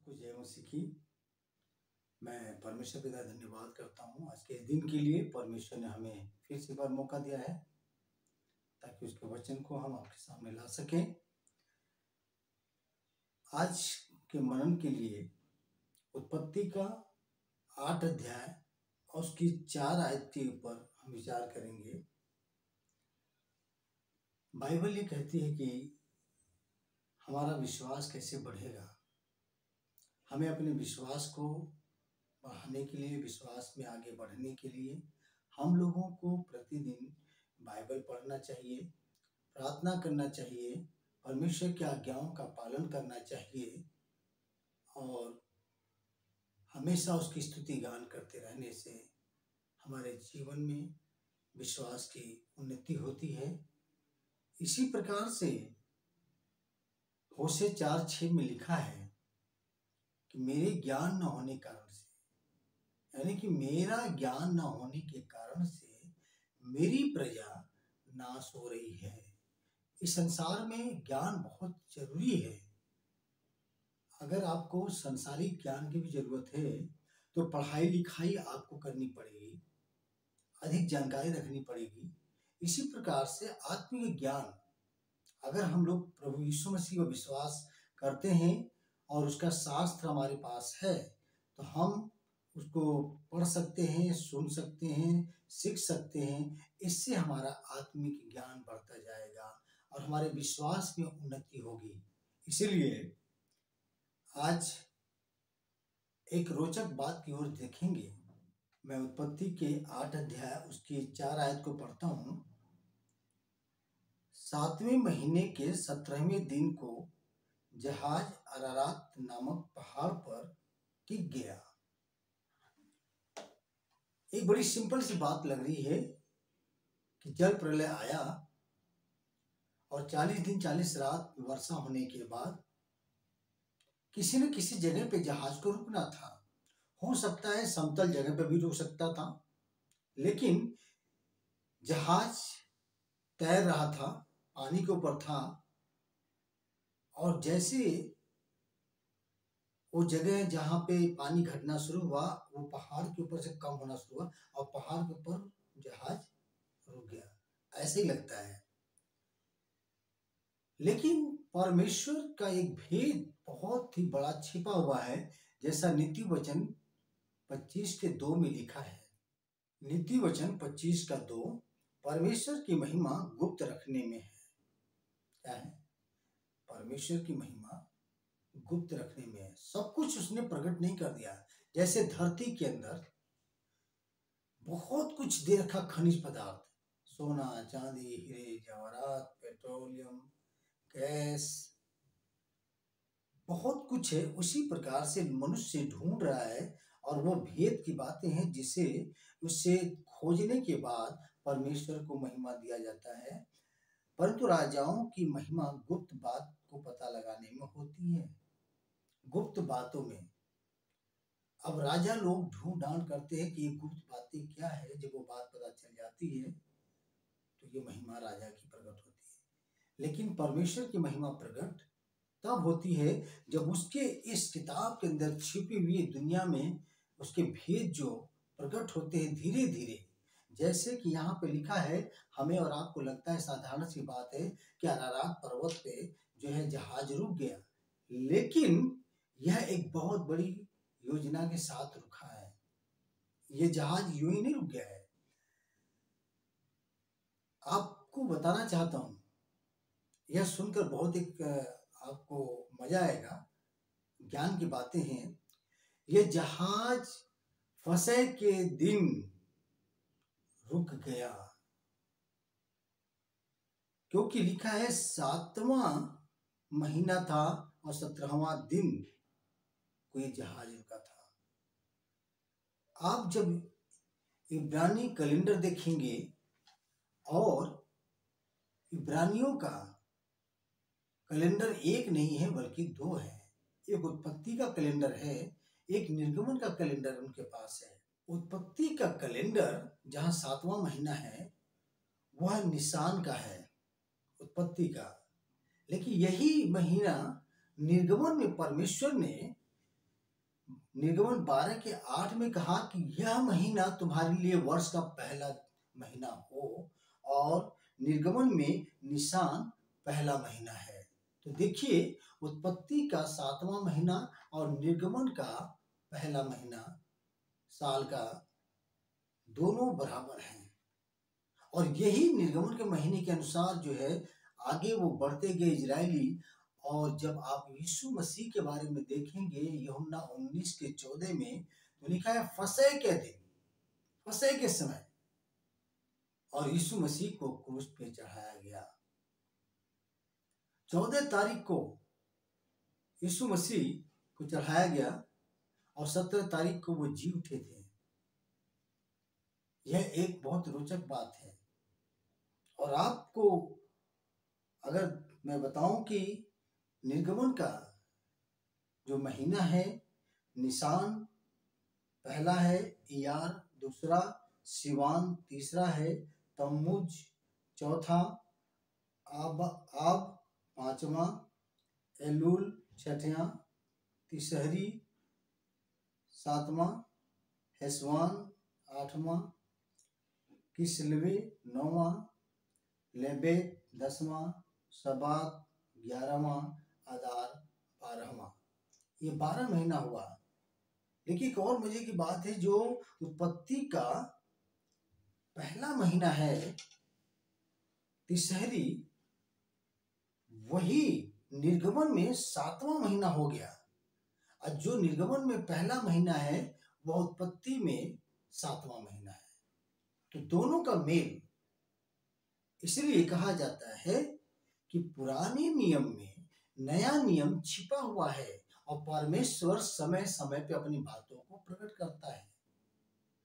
सबको जय मसीह की। मैं परमेश्वर पिता धन्यवाद करता हूँ आज के इस दिन के लिए। परमेश्वर ने हमें फिर से एक बार मौका दिया है ताकि उसके वचन को हम आपके सामने ला सकें। आज के मनन के लिए उत्पत्ति का 8 अध्याय और उसकी 4 आयत के ऊपर हम विचार करेंगे। बाइबल ये कहती है कि हमारा विश्वास कैसे बढ़ेगा। हमें अपने विश्वास को बढ़ाने के लिए, विश्वास में आगे बढ़ने के लिए हम लोगों को प्रतिदिन बाइबल पढ़ना चाहिए, प्रार्थना करना चाहिए, परमेश्वर की आज्ञाओं का पालन करना चाहिए और हमेशा उसकी स्तुति गान करते रहने से हमारे जीवन में विश्वास की उन्नति होती है। इसी प्रकार से होशे 4:6 में लिखा है कि मेरे ज्ञान न होने कारण से, यानी कि मेरा ज्ञान न होने के कारण से मेरी प्रजा नाश हो रही है। इस संसार में ज्ञान बहुत जरूरी है। अगर आपको संसारिक ज्ञान की भी जरूरत है तो पढ़ाई लिखाई आपको करनी पड़ेगी, अधिक जानकारी रखनी पड़ेगी। इसी प्रकार से आत्मिक ज्ञान, अगर हम लोग प्रभु यीशु मसीह को विश्वास करते हैं और उसका शास्त्र हमारे पास है तो हम उसको पढ़ सकते हैं, सुन सकते हैं, सीख सकते हैं। इससे हमारा आत्मिक ज्ञान बढ़ता जाएगा और हमारे विश्वास में उन्नति होगी। इसीलिए आज एक रोचक बात की ओर देखेंगे। मैं उत्पत्ति के 8 अध्याय उसकी 4 आयत को पढ़ता हूँ। 7वें महीने के 17वें दिन को जहाज अरारात नामक पहाड़ पर टिक गया। एक बड़ी सिंपल सी बात लग रही है कि जल प्रलय आया और 40 दिन 40 रात वर्षा होने के बाद किसी न किसी जगह पे जहाज को रुकना था। हो सकता है समतल जगह पे भी रुक सकता था, लेकिन जहाज तैर रहा था, पानी के ऊपर था और जैसे वो जगह जहाँ पे पानी घटना शुरू हुआ वो पहाड़ के ऊपर से कम होना शुरू हुआ और पहाड़ के ऊपर जहाज रुक गया। ऐसे ही लगता है, लेकिन परमेश्वर का एक भेद बहुत ही बड़ा छिपा हुआ है। जैसा नीति वचन 25:2 में लिखा है। नीति वचन 25:2, परमेश्वर की महिमा गुप्त रखने में है। क्या है? परमेश्वर की महिमा गुप्त रखने में है। सब कुछ उसने प्रकट नहीं कर दिया। जैसे धरती के अंदर बहुत कुछ दे रखा, खनिज पदार्थ, सोना, चांदी, हीरे जवाहरात, पेट्रोलियम, गैस, बहुत कुछ है। उसी प्रकार से मनुष्य ढूंढ रहा है और वो भेद की बातें हैं जिसे उससे खोजने के बाद परमेश्वर को महिमा दिया जाता है। परंतु राजाओं की महिमा गुप्त बात को पता लगाने में होती है, गुप्त बातों में। अब राजा लोग ढूंढ ढांड करते हैं कि ये गुप्त बातें क्या है। जब वो बात पता चल जाती है तो ये महिमा राजा की प्रकट होती है। लेकिन परमेश्वर की महिमा प्रकट तब होती है जब उसके इस किताब के अंदर छिपी हुई दुनिया में उसके भेद जो प्रकट होते हैं धीरे धीरे। जैसे कि यहाँ पे लिखा है, हमें और आपको लगता है साधारण सी बात है कि अरारात पर्वत पे जो है जहाज रुक गया, लेकिन यह एक बहुत बड़ी योजना के साथ रुका है। ये जहाज यूं ही नहीं रुक गया है। आपको बताना चाहता हूं, यह सुनकर बहुत एक आपको मजा आएगा, ज्ञान की बातें हैं। ये जहाज फंसे के दिन रुक गया, क्योंकि लिखा है 7वां महीना था और 17वां दिन को ये जहाज रुका था। आप जब इब्रानी कैलेंडर देखेंगे और इब्रानियों का कैलेंडर एक नहीं है बल्कि 2 है। एक उत्पत्ति का कैलेंडर है, एक निर्गमन का कैलेंडर उनके पास है। उत्पत्ति का कैलेंडर जहां 7वां महीना है वह निसान का है, उत्पत्ति का। लेकिन यही महीना निर्गमन में परमेश्वर ने निर्गमन 12 के 8 में कहा कि यह महीना तुम्हारे लिए वर्ष का पहला महीना हो, और निर्गमन में निशान पहला महीना है। तो देखिए, उत्पत्ति का 7वां महीना और निर्गमन का पहला महीना साल का दोनों बराबर हैं। और यही निर्गमन के महीने के अनुसार जो है आगे वो बढ़ते गए इजरायली। और जब आप यीशु मसीह के बारे में देखेंगे यूहन्ना 19 के 14 में, तो लिखा है फसह के दिन, फसह के समय, और यीशु मसीह को क्रूस पे चढ़ाया गया। 14 तारीख को यीशु मसीह को चढ़ाया गया और 17 तारीख को वो जी उठे थे। यह एक बहुत रोचक बात है। और आपको अगर मैं बताऊं कि निर्गमन का जो महीना है, निशान पहला है, इयार दूसरा, सिवान तीसरा है, तम्मुज चौथा, आब पांचवा, एलूल छठवां, तिसहरी सातवां, हेसवान आठवां, किस्लेव नौवां, लेबेत 10वां, शबात 11वां, आदार 12वां। ये 12 महीना हुआ। देखिए, एक और मजे की बात है, जो उत्पत्ति का पहला महीना है तिसहरी, वही निर्गमन में 7वां महीना हो गया। और जो निर्गमन में पहला महीना है वह उत्पत्ति में 7वां महीना है। तो दोनों का मेल, इसलिए कहा जाता है कि पुराने नियम में नया नियम छिपा हुआ है और परमेश्वर समय समय पे अपनी बातों को प्रकट करता है।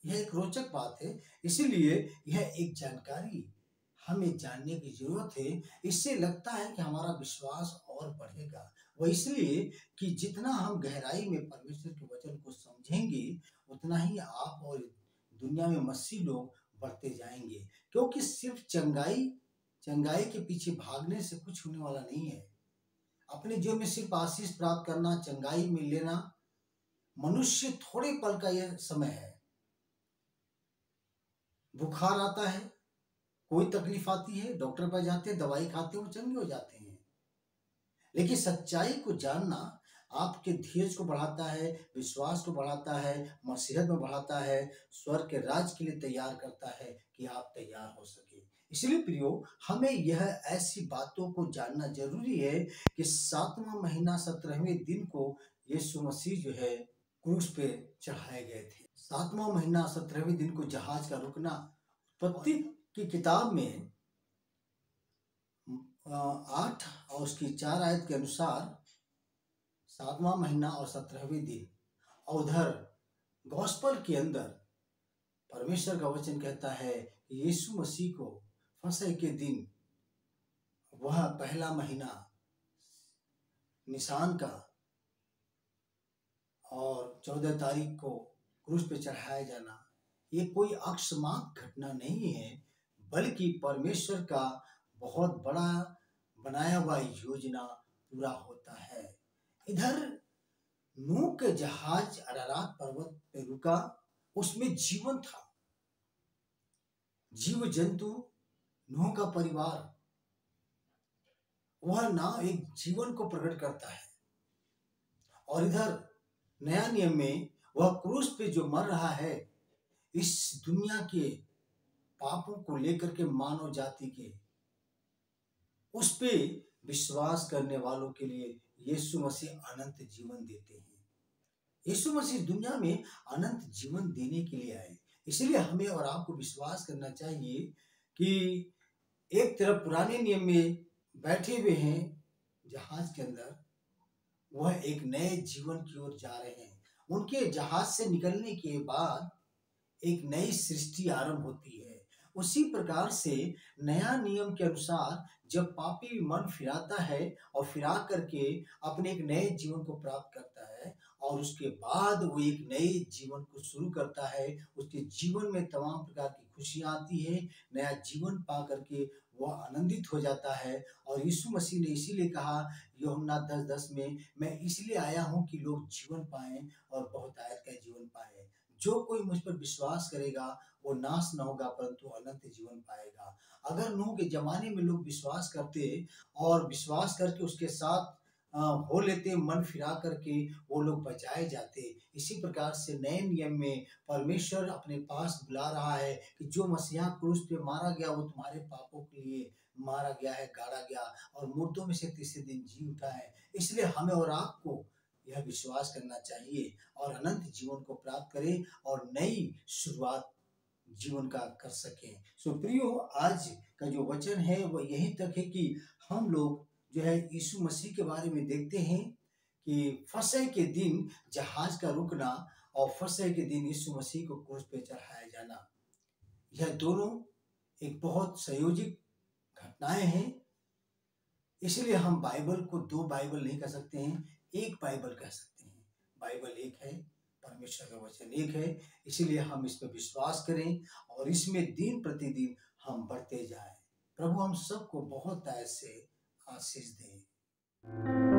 यह एक रोचक बात है, इसीलिए यह एक जानकारी हमें जानने की जरूरत है। इससे लगता है कि हमारा विश्वास और बढ़ेगा। वह इसलिए कि जितना हम गहराई में परमेश्वर के वचन को समझेंगे, उतना ही आप और दुनिया में मसीह लोग बढ़ते जाएंगे। क्योंकि सिर्फ चंगाई के पीछे भागने से कुछ होने वाला नहीं है। अपने जीवन में सिर्फ आशीष प्राप्त करना, चंगाई में लेना, मनुष्य थोड़े पल का यह समय है। बुखार आता है, कोई तकलीफ आती है, डॉक्टर पर जाते हैं, दवाई खाते हैं, वो चंगे हो जाते हैं। लेकिन सच्चाई को जानना आपके धीरज को बढ़ाता है, विश्वास को बढ़ाता है, मसीहत में बढ़ाता है, स्वर्ग के राज के लिए तैयार करता है कि आप तैयार हो सके। इसलिए प्रियो, हमें यह ऐसी बातों को जानना जरूरी है कि 7वां महीना 17वें दिन को यीशु मसीह जो है क्रूस पे चढ़ाए गए थे। 7वां महीना 17वें दिन को जहाज का रुकना। उत्पत्ति की किताब में 8 और उसकी 4 आयत के अनुसार 7वां महीना और 17वें दिन, और उधर गॉस्पल के अंदर परमेश्वर का वचन कहता है कि यीशु मसीह को फसह के दिन, वह पहला महीना निशान का, और 14 तारीख को क्रूस पे चढ़ाया जाना, ये कोई अकस्मात घटना नहीं है, बल्कि परमेश्वर का बहुत बड़ा बनाया हुआ योजना पूरा होता है। इधर नूह के जहाज अरारात पर्वत पे रुका, उसमें जीवन था, जीव जंतु, नूह का परिवार। वह नाव एक जीवन को प्रकट करता है। और इधर नया नियम में वह क्रूस पे जो मर रहा है, इस दुनिया के पापों को लेकर के मानव जाति के, उस पे विश्वास करने वालों के लिए यीशु मसीह अनंत जीवन देते हैं। यीशु मसीह दुनिया में अनंत जीवन देने के लिए आए। इसलिए हमें और आपको विश्वास करना चाहिए कि एक तरफ पुराने नियम में बैठे हुए हैं जहाज के अंदर, वह एक नए जीवन की ओर जा रहे हैं। उनके जहाज से निकलने के बाद एक नई सृष्टि आरंभ होती है। उसी प्रकार से नया नियम के अनुसार जब पापी मन फिराता है और फिरा करके अपने एक नए जीवन को प्राप्त करता है, और उसके बाद वो एक नए जीवन को शुरू करता है, उसके जीवन में तमाम प्रकार की खुशियां आती है। नया जीवन पा करके वह आनंदित हो जाता है। और यीशु मसीह ने इसीलिए कहा यूहन्ना 10:10 में, मैं इसलिए आया हूँ कि लोग जीवन पाएँ और बहुतायत का जीवन पाएँ। जो कोई मुझ पर विश्वास करेगा वो नाश न होगा परंतु अनंत जीवन पाएगा। अगर नूह के ज़माने में लोग विश्वास करते और विश्वास करके उसके साथ हो लेते, मन फिरा करके वो लोग बचाए जाते। इसी प्रकार से नए नियम में परमेश्वर अपने पास बुला रहा है कि जो मसीहा क्रूस पे मारा गया वो तुम्हारे पापों के लिए मारा गया है, गाड़ा गया और मुर्दों में से तीसरे दिन जी उठा है। इसलिए हमें और आपको यह विश्वास करना चाहिए और अनंत जीवन को प्राप्त करें और नई शुरुआत जीवन का कर सकें। सो प्रियो, आज का जो वचन है वो यहीं तक है कि हम लोग जो है यीशु मसीह के बारे में देखते हैं कि फसह के दिन जहाज का रुकना और फसह के दिन यीशु मसीह को क्रूस पे चढ़ाया जाना, यह दोनों एक बहुत संयोजित घटनाएं हैं। इसलिए हम बाइबल को दो बाइबल नहीं कह सकते हैं, एक बाइबल कह सकते हैं। बाइबल एक है, परमेश्वर का वचन एक है। इसीलिए हम इस पर विश्वास करें और इसमें दिन प्रतिदिन हम बढ़ते जाएं। प्रभु हम सबको बहुत ऐसे आशीष दें।